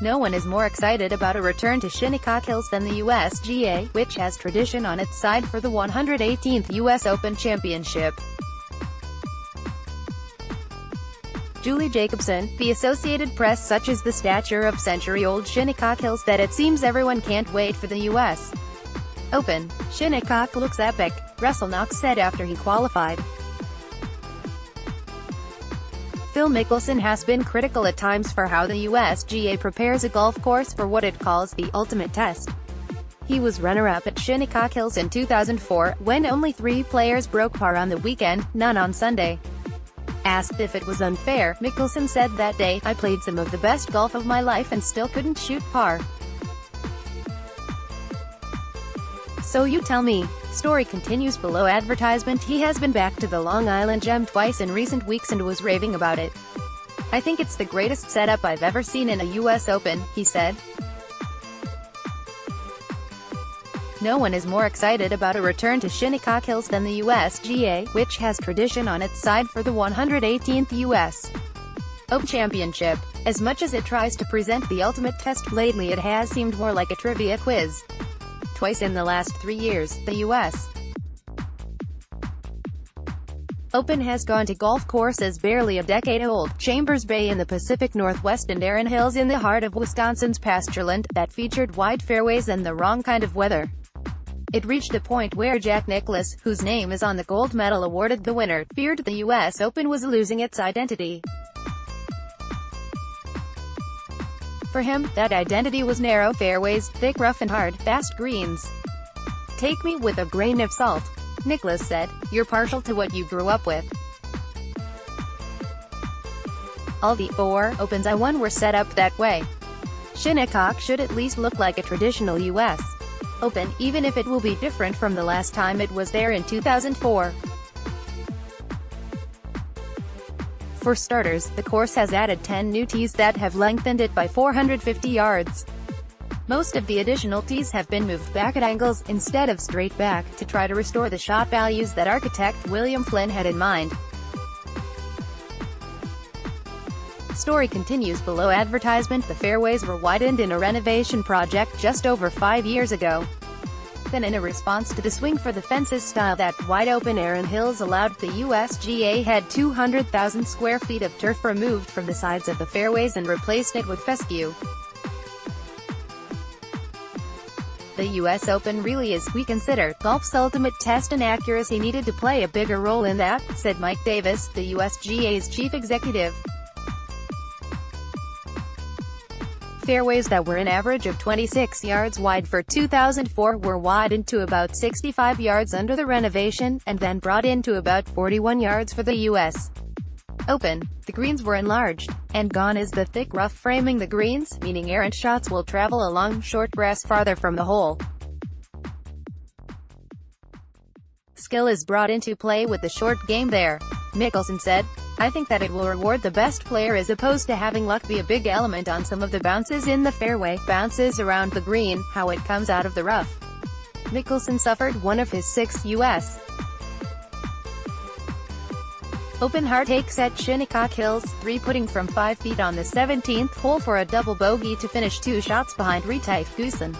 No one is more excited about a return to Shinnecock Hills than the USGA, which has tradition on its side for the 118th US Open Championship. Julie Jacobson, the Associated Press suches the stature of century-old Shinnecock Hills that it seems everyone can't wait for the US Open. Shinnecock looks epic, Knox said after he qualified. Phil Mickelson has been critical at times for how the USGA prepares a golf course for what it calls the ultimate test. He was runner-up at Shinnecock Hills in 2004, when only 3 players broke par on the weekend, none on Sunday. Asked if it was unfair, Mickelson said that day, "I played some of the best golf of my life and still couldn't shoot par. So you tell me." Story continues below. Advertisement. He has been back to the Long Island Gem twice in recent weeks and was raving about it. "I think it's the greatest setup I've ever seen in a US Open," he said. No one is more excited about a return to Shinnecock Hills than the USGA, which has tradition on its side for the 118th US Open Championship. As much as it tries to present the ultimate test, lately it has seemed more like a trivia quiz. Twice in the last 3 years, the U.S. Open has gone to golf courses barely a decade old, Chambers Bay in the Pacific Northwest and Erin Hills in the heart of Wisconsin's pastureland, that featured wide fairways and the wrong kind of weather. It reached a point where Jack Nicklaus, whose name is on the gold medal awarded the winner, feared the U.S. Open was losing its identity. For him, that identity was narrow fairways, thick rough and hard, fast greens. "Take me with a grain of salt," Nicklaus said. "You're partial to what you grew up with. All the 4 Opens I won were set up that way. Shinnecock should at least look like a traditional US Open, even if it will be different from the last time it was there in 2004. For starters, the course has added 10 new tees that have lengthened it by 450 yards. Most of the additional tees have been moved back at angles, instead of straight back, to try to restore the shot values that architect William Flynn had in mind." Story continues below. Advertisement. The fairways were widened in a renovation project just over 5 years ago. Then in a response to the swing for the fences style that wide-open Erin Hills allowed, the USGA had 200,000 square feet of turf removed from the sides of the fairways and replaced it with fescue. "The US Open really is, we consider, golf's ultimate test, and accuracy needed to play a bigger role in that," said Mike Davis, the USGA's chief executive. Fairways that were an average of 26 yards wide for 2004 were widened to about 65 yards under the renovation, and then brought in to about 41 yards for the US Open. The greens were enlarged, and gone is the thick rough framing the greens, meaning errant shots will travel along short grass farther from the hole. "Skill is brought into play with the short game there," Mickelson said. "I think that it will reward the best player as opposed to having luck be a big element on some of the bounces in the fairway, bounces around the green, how it comes out of the rough." Mickelson suffered one of his 6 U.S. Open heartaches at Shinnecock Hills, 3 putting from 5 feet on the 17th hole for a double bogey to finish 2 shots behind Jacobson.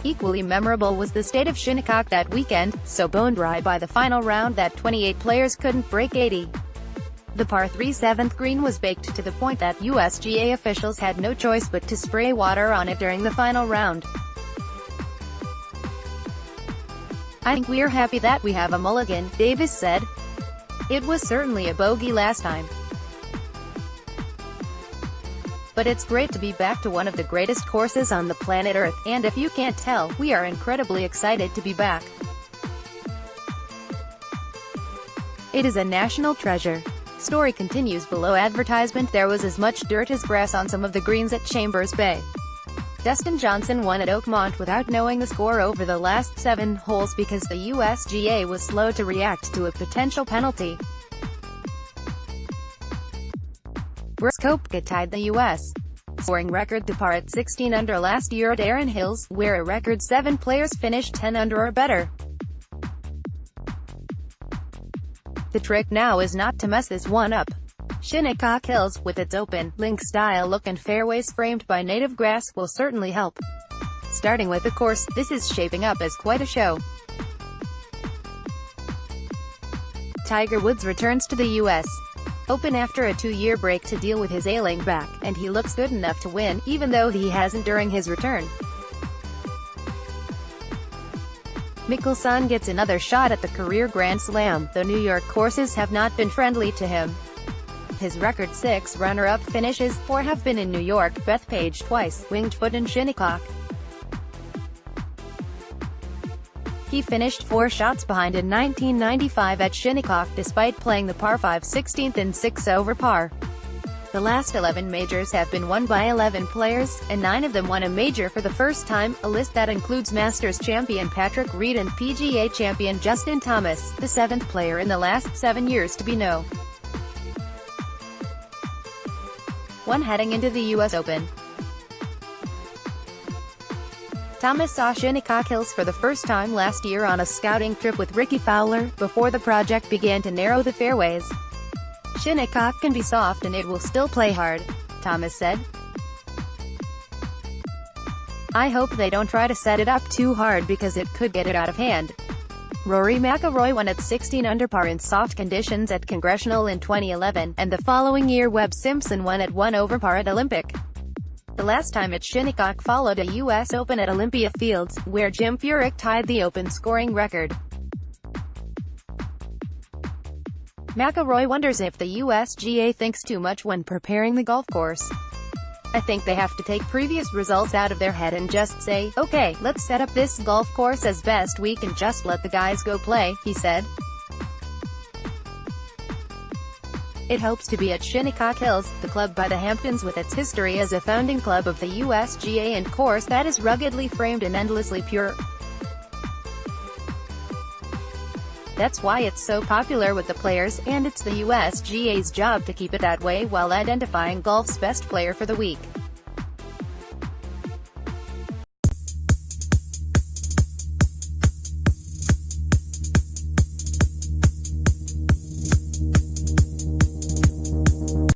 Equally memorable was the state of Shinnecock that weekend, so bone dry by the final round that 28 players couldn't break 80. The par 3 7th green was baked to the point that USGA officials had no choice but to spray water on it during the final round. "I think we're happy that we have a mulligan," Davis said. "It was certainly a bogey last time. But it's great to be back to one of the greatest courses on the planet Earth, and if you can't tell, we are incredibly excited to be back. It is a national treasure." Story continues below. Advertisement. There was as much dirt as grass on some of the greens at Chambers Bay. Dustin Johnson won at Oakmont without knowing the score over the last 7 holes because the USGA was slow to react to a potential penalty. Brooks Koepka tied the U.S. scoring record to par at 16 under last year at Erin Hills, where a record 7 players finished 10 under or better. The trick now is not to mess this one up. Shinnecock Hills, with its open, link-style look and fairways framed by native grass, will certainly help. Starting with the course, this is shaping up as quite a show. Tiger Woods returns to the U.S. Open after a 2-year break to deal with his ailing back, and he looks good enough to win, even though he hasn't during his return. Mickelson gets another shot at the career Grand Slam, though New York courses have not been friendly to him. His record 6 runner-up finishes, 4 have been in New York, Bethpage twice, Winged Foot and Shinnecock. He finished 4 shots behind in 1995 at Shinnecock, despite playing the par 5 16th and 6 over par. The last 11 majors have been won by 11 players, and 9 of them won a major for the first time, a list that includes Masters champion Patrick Reed and PGA champion Justin Thomas, the 7th player in the last 7 years to be no. 1 heading into the U.S. Open. Thomas saw Shinnecock Hills for the first time last year on a scouting trip with Ricky Fowler, before the project began to narrow the fairways. Shinnecock can be soft and it will still play hard, Thomas said. I hope they don't try to set it up too hard because it could get it out of hand. Rory McIlroy won at 16 under par in soft conditions at Congressional in 2011, and the following year Webb Simpson won at 1 over par at Olympic. The last time at Shinnecock followed a U.S. Open at Olympia Fields, where Jim Furyk tied the Open scoring record. McIlroy wonders if the USGA thinks too much when preparing the golf course. I think they have to take previous results out of their head and just say, okay, let's set up this golf course as best we can, just let the guys go play, he said. It hopes to be at Shinnecock Hills, the club by the Hamptons with its history as a founding club of the USGA and course that is ruggedly framed and endlessly pure. That's why it's so popular with the players, and it's the USGA's job to keep it that way while identifying golf's best player for the week.